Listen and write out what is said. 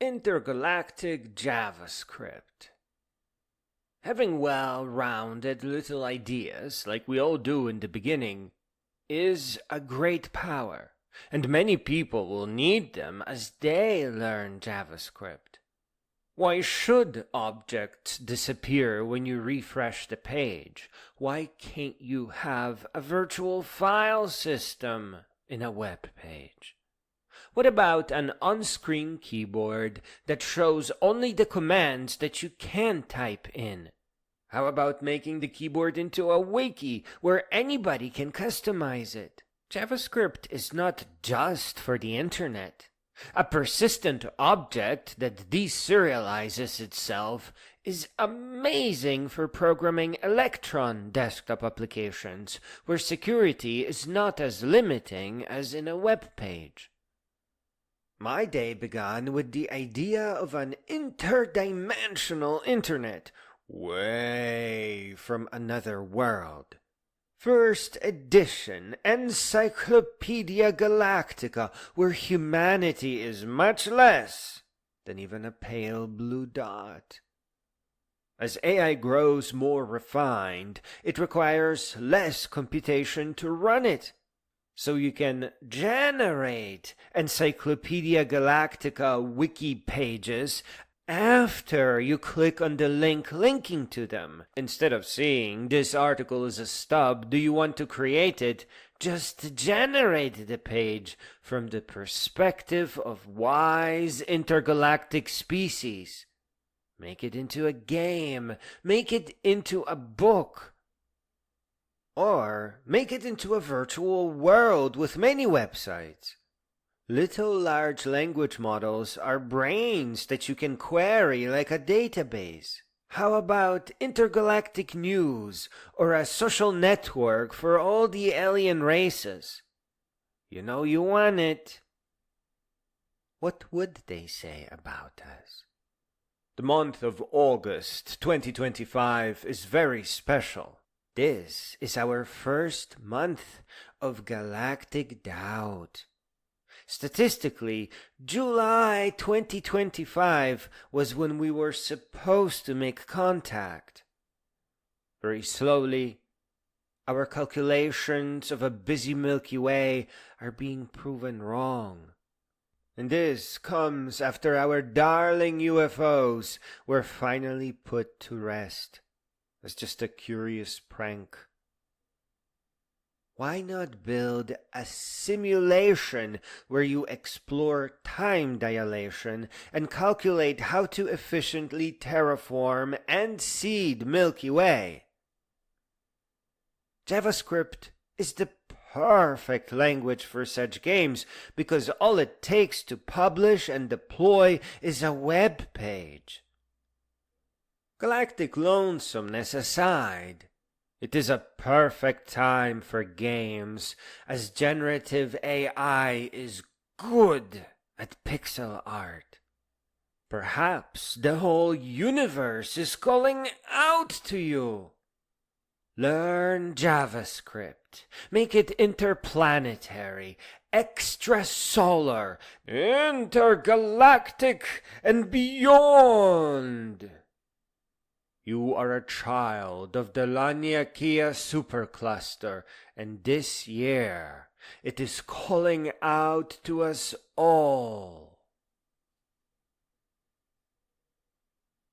Intergalactic JavaScript. Having well-rounded little ideas, like we all do in the beginning, is a great power, and many people will need them as they learn JavaScript. Why should objects disappear when you refresh the page? Why can't you have a virtual file system in a web page? What about an on-screen keyboard that shows only the commands that you can type in? How about making the keyboard into a wiki where anybody can customize it? JavaScript is not just for the internet. A persistent object that de-serializes itself is amazing for programming Electron Desktop applications, where security is not as limiting as in a web page. My day began with the idea of an interdimensional internet, way from another world. First edition Encyclopedia Galactica, where humanity is much less than even a pale blue dot. As AI grows more refined, it requires less computation to run it. So you can generate Encyclopedia Galactica wiki pages after you click on the link linking to them. Instead of saying, this article is a stub, do you want to create it? Just generate the page from the perspective of wise intergalactic species. Make it into a game. Make it into a book. Or make it into a virtual world with many websites. Little large language models are brains that you can query like a database. How about intergalactic news or a social network for all the alien races? You know you want it. What would they say about us? The month of August 2025 is very special. This is our first month of galactic doubt. Statistically, July 2025 was when we were supposed to make contact. Very slowly, our calculations of a busy Milky Way are being proven wrong. And this comes after our darling UFOs were finally put to rest as just a curious prank. Why not build a simulation where you explore time dilation and calculate how to efficiently terraform and seed Milky Way? JavaScript is the perfect language for such games because all it takes to publish and deploy is a web page. Galactic lonesomeness aside, it is a perfect time for games, as generative AI is good at pixel art. Perhaps the whole universe is calling out to you. Learn JavaScript. Make it interplanetary, extrasolar, intergalactic, and beyond. You are a child of the Laniakea supercluster, and this year it is calling out to us all.